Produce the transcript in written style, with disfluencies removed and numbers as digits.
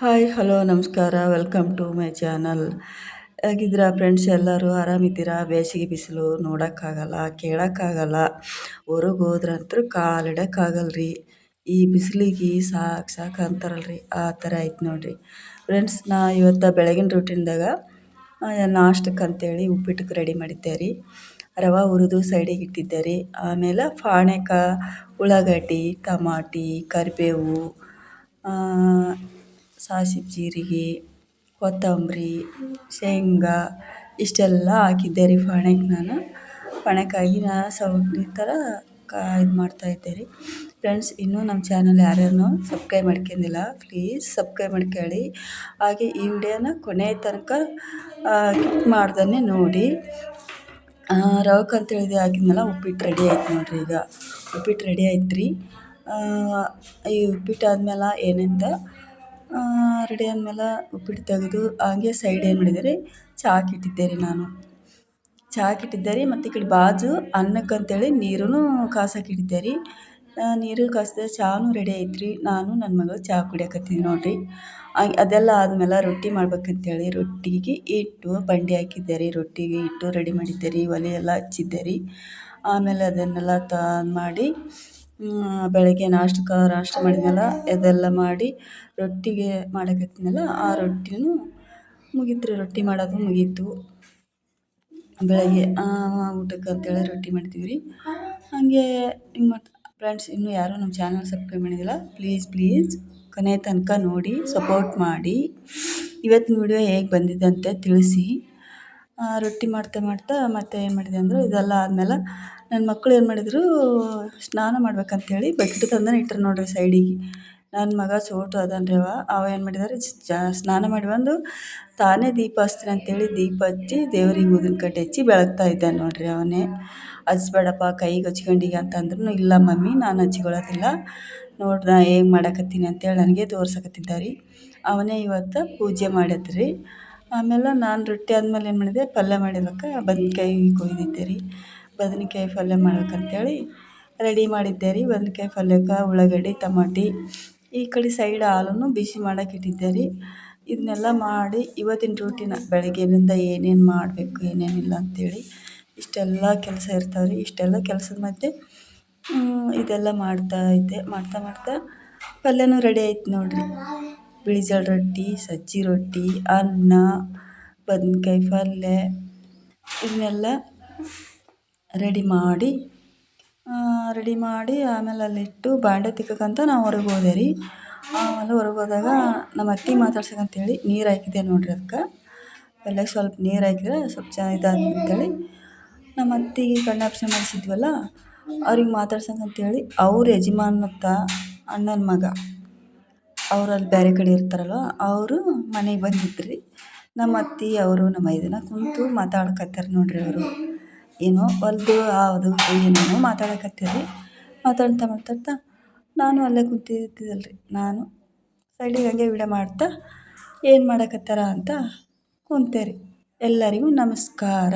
Hi hello ನಮಸ್ಕಾರ welcome to my channel. ಹೇಗಿದ್ದೀರಾ friends? ಎಲ್ಲರೂ ಆರಾಮಿದ್ದೀರಾ? ಬೇಸಿಗೆ ಬಿಸಿಲು ನೋಡೋಕ್ಕಾಗಲ್ಲ, ಕೇಳೋಕ್ಕಾಗಲ್ಲ, ಹೊರಗೆ ಹೋದ್ರಂತೂ ಕಾಲಿಡೋಕ್ಕಾಗಲ್ರಿ. ಈ ಬಿಸಿಲಿಗೆ ಸಾಕು ಸಾಕು ಅಂತಾರಲ್ರಿ, ಆ ಥರ ಐತೆ ನೋಡಿರಿ ಫ್ರೆಂಡ್ಸ್. ನಾ ಇವತ್ತು ಬೆಳಗಿನ ರೂಟೀನ್ದಾಗ ನಾಷ್ಟಕ್ಕೆ ಅಂತೇಳಿ ಉಪ್ಪಿಟ್ಟಕ್ಕೆ ರೆಡಿ ಮಾಡಿದ್ದೆ ರೀ. ರವೆ ಹುರಿದು ಸೈಡಿಗೆ ಇಟ್ಟಿದ್ದೆ ರೀ. ಆಮೇಲೆ ಪಾಣೆಕಾಯಿ, ಉಳ್ಳಾಗಡ್ಡಿ, ಟಮಾಟಿ, ಕರಿಬೇವು, ಸಾಸಿವೆ, ಜೀರಿಗೆ, ಕೊತ್ತಂಬರಿ, ಶೇಂಗಾ ಇಷ್ಟೆಲ್ಲ ಹಾಕಿದ್ದೆ ರೀ ಪಾಣೆಗೆ. ಪಾಣೆಕಾಯಿಗೆ ಸ್ವಲ್ಪ ಈ ಥರ ಇದು ಮಾಡ್ತಾಯಿದ್ದೆ ರೀ ಫ್ರೆಂಡ್ಸ್. ಇನ್ನೂ ನಮ್ಮ ಚಾನಲ್ ಯಾರ್ಯಾರು ಸಬ್ಸ್ಕ್ರೈಬ್ ಮಾಡ್ಕೊಂಡಿಲ್ಲ ಪ್ಲೀಸ್ ಸಬ್ಸ್ಕ್ರೈಬ್ ಮಾಡ್ಕೊಳ್ಳಿ. ಹಾಗೆ ಈ ವಿಡಿಯೋನ ಕೊನೆ ತನಕ ಕ್ಲಿಕ್ ಮಾಡ್ದೇ ನೋಡಿ. ರವಕ್ಕೆ ಅಂತೇಳಿದೆ ಹಾಕಿದ್ನಲ್ಲ, ಉಪ್ಪಿಟ್ಟು ರೆಡಿ ಆಯ್ತು ನೋಡಿರಿ. ಈಗ ಉಪ್ಪಿಟ್ಟು ರೆಡಿ ಆಯ್ತು ರೀ. ಈ ಉಪ್ಪಿಟ್ಟು ಆದಮೇಲೆ ಏನಂತ ರೆಡಿ ಆದಮೇಲೆ ಉಪ್ಪಿಟ್ಟು ತೆಗೆದು ಹಾಗೆ ಸೈಡ್ ಏನು ಮಾಡಿದೆ ರೀ, ಚಾಕ್ಕೆ ಇಟ್ಟಿದ್ದೆ ರೀ. ನಾನು ಚಾಕ್ಕೆ ಇಟ್ಟಿದ್ದೆ ರೀ. ಮತ್ತು ಈ ಕಡೆ ಬಾಜು ಅನ್ನಕ್ಕಂತೇಳಿ ನೀರೂ ಕಾಸಕ್ಕೆ ಇಟ್ಟಿದ್ದೆ ರೀ. ನೀರು ಕಾಸಿದೆ, ಚಾನೂ ರೆಡಿ ಐತೆ ರೀ. ನಾನು ನನ್ನ ಮಗಳು ಚಹಾ ಕುಡಿಯಕತ್ತೀವಿ ನೋಡಿರಿ. ಅದೆಲ್ಲ ಆದಮೇಲೆ ರೊಟ್ಟಿ ಮಾಡ್ಬೇಕಂತೇಳಿ ರೊಟ್ಟಿಗೆ ಹಿಟ್ಟು ಬಂಡಿ ಹಾಕಿದ್ದೆ ರೀ. ರೊಟ್ಟಿಗೆ ಹಿಟ್ಟು ರೆಡಿ ಮಾಡಿದ್ದೆ ರೀ. ಒಲೆ ಎಲ್ಲ ಹಚ್ಚಿದ್ದೆ ರೀ. ಆಮೇಲೆ ಅದನ್ನೆಲ್ಲ ಮಾಡಿ ಬೆಳಗ್ಗೆ ನಾಷ್ಟ ಮಾಡಿದ್ನಲ್ಲ, ಅದೆಲ್ಲ ಮಾಡಿ ರೊಟ್ಟಿಗೆ ಮಾಡಕತ್ತಿದ್ನಲ್ಲ, ಆ ರೊಟ್ಟಿನೂ ಮುಗೀತು ರೀ. ರೊಟ್ಟಿ ಮಾಡೋದು ಮುಗೀತು. ಬೆಳಗ್ಗೆ ಊಟಕ್ಕೆ ಅಂತೇಳಿ ರೊಟ್ಟಿ ಮಾಡ್ತೀವಿ ರೀ. ಹಾಗೆ ಹಿಂಗೆ ಮತ್ತು ಫ್ರೆಂಡ್ಸ್, ಇನ್ನೂ ಯಾರೂ ನಮ್ಮ ಚಾನಲ್ ಸಬ್ಸ್ಕ್ರೈಬ್ ಮಾಡಿದ್ದಿಲ್ಲ ಪ್ಲೀಸ್ ಕೊನೆ ತನಕ ನೋಡಿ ಸಪೋರ್ಟ್ ಮಾಡಿ. ಇವತ್ತಿನ ವಿಡಿಯೋ ಹೇಗೆ ಬಂದಿದೆ ಅಂತ ತಿಳಿಸಿ. ರೊಟ್ಟಿ ಮಾಡ್ತಾ ಮತ್ತೆ ಏನು ಮಾಡಿದೆ ಅಂದರೆ, ಇದೆಲ್ಲ ಆದಮೇಲೆ ನನ್ನ ಮಕ್ಕಳು ಏನು ಮಾಡಿದರು, ಸ್ನಾನ ಮಾಡ್ಬೇಕಂತೇಳಿ ಬಕೆಟ್ ತಂದು ಇಟ್ಟರು ನೋಡಿರಿ ಸೈಡಿಗೆ. ನನ್ನ ಮಗ ಚೋಟು ಅದನ್ರಿ, ಅವ ಏನು ಮಾಡಿದಾರೆ, ಸ್ನಾನ ಮಾಡಿ ಬಂದು ತಾನೇ ದೀಪ ಹಚ್ತೀನಿ ಅಂತೇಳಿ ದೀಪ ಹಚ್ಚಿ ದೇವ್ರಿಗೆ ಊದಿನ ಕಡ್ಡಿ ಹಚ್ಚಿ ಬೆಳಗ್ತಾ ಇದ್ದಾನೆ ನೋಡಿರಿ. ಅವನೇ ಹಚ್ಬೇಡಪ್ಪ ಕೈಗೆ ಹಚ್ಕೊಂಡಿಗೆ ಅಂತಂದ್ರೂ, ಇಲ್ಲ ಮಮ್ಮಿ ನಾನು ಹಚ್ಕೊಳ್ಳೋದಿಲ್ಲ ನೋಡ್ರಿ ನಾ ಹೇಗೆ ಮಾಡಕತ್ತೀನಿ ಅಂತೇಳಿ ನನಗೆ ತೋರ್ಸಕತ್ತಿದ್ದ ರೀ. ಅವನೇ ಇವತ್ತು ಪೂಜೆ ಮಾಡಿದ್ರಿ. ಆಮೇಲೆ ನಾನು ರೊಟ್ಟಿ ಆದಮೇಲೆ ಏನು ಮಾಡಿದೆ, ಪಲ್ಯ ಮಾಡಿದ್ದಕ್ಕೆ ಬದ್ನೆಕಾಯಿ ಕೊಯ್ದಿದ್ದೆ ರೀ. ಬದ್ನೆಕಾಯಿ ಪಲ್ಯ ಮಾಡ್ಬೇಕಂತೇಳಿ ರೆಡಿ ಮಾಡಿದ್ದೆ ರೀ. ಬದ್ನೆಕಾಯಿ ಪಲ್ಯಕ್ಕೆ ಉಳ್ಳಾಗಡ್ಡಿ, ಟಮಾಟಿ, ಈ ಕಡೆ ಸೈಡ್ ಹಾಲನ್ನು ಬಿಸಿ ಮಾಡೋಕೆ ಇಟ್ಟಿದ್ದೆ ರೀ. ಇದನ್ನೆಲ್ಲ ಮಾಡಿ ಇವತ್ತಿನ ರೂಟೀನ ಬೆಳಗ್ಗೆಯಿಂದ ಏನೇನು ಮಾಡಬೇಕು ಏನೇನಿಲ್ಲ ಅಂಥೇಳಿ ಇಷ್ಟೆಲ್ಲ ಕೆಲಸ ಇರ್ತಾವೆ ರೀ. ಇಷ್ಟೆಲ್ಲ ಕೆಲಸದ ಮಧ್ಯೆ ಇದೆಲ್ಲ ಮಾಡ್ತಾಯಿದ್ದೆ. ಮಾಡ್ತಾ ಪಲ್ಯನೂ ರೆಡಿ ಆಯ್ತು ನೋಡಿರಿ. ಬಿಳಿ ಜೋಳ ರೊಟ್ಟಿ, ಸಜ್ಜಿ ರೊಟ್ಟಿ, ಅನ್ನ, ಬದ್ನೆಕಾಯಿ ಪಲ್ಯ ಇದನ್ನೆಲ್ಲ ರೆಡಿ ಮಾಡಿ ಆಮೇಲೆ ಅಲ್ಲಿಟ್ಟು ಬಾಂಡೆ ತಿಕ್ಕಕ್ಕಂತ ನಾವು ಹೊರಗೆ ಹೋದೆ ರೀ. ಆಮೇಲೆ ಹೊರಗೆ ಹೋದಾಗ ನಮ್ಮ ಅತ್ತೆ ಮಾತಾಡ್ಸಕ್ಕಂತೇಳಿ ನೀರು ಹಾಕಿದ್ದೆ ನೋಡಿರಿ. ಅದಕ್ಕೆ ಪಲ್ಯಕ್ಕೆ ಸ್ವಲ್ಪ ನೀರು ಹಾಕಿದ್ರೆ ಸ್ವಲ್ಪ ಚೆನ್ನಾಗಿ ಅಂತೇಳಿ ನಮ್ಮ ಅತ್ತೆಗೆ ಕಣ್ಣು ಆಪ್ರೇಷನ್ ಮಾಡಿಸಿದ್ವಲ್ಲ, ಅವ್ರಿಗೆ ಮಾತಾಡ್ಸಕ್ಕಂತೇಳಿ ಅವ್ರ ಯಜಮಾನತ್ತ ಅಣ್ಣನ ಮಗ ಅವರಲ್ಲಿ ಬೇರೆ ಕಡೆ ಇರ್ತಾರಲ್ವ, ಅವರು ಮನೆಗೆ ಬಂದಿದ್ರಿ. ನಮ್ಮ ಅತ್ತೆ ಅವರು ನಮ್ಮ ಮೈದನ ಕುಂತು ಮಾತಾಡ್ಕತ್ತಾರೆ ನೋಡಿರಿ. ಅವರು ಏನೋ ಹೊಲ್ದು ಯಾವುದು ಏನೇನೋ ಮಾತಾಡಕತ್ತೀರಿ. ಮಾತಾಡ್ತಾ ನಾನು ಅಲ್ಲೇ ಕುಂತಿದ್ದಿದ್ದಲ್ಲ ರೀ. ನಾನು ಸೈಡಿಗೆ ಹಂಗೆ ವಿಡಿಯೋ ಮಾಡ್ತಾ ಏನು ಮಾಡಕತ್ತಾರ ಅಂತ ಕುಂತೆ ರೀ. ಎಲ್ಲರಿಗೂ ನಮಸ್ಕಾರ.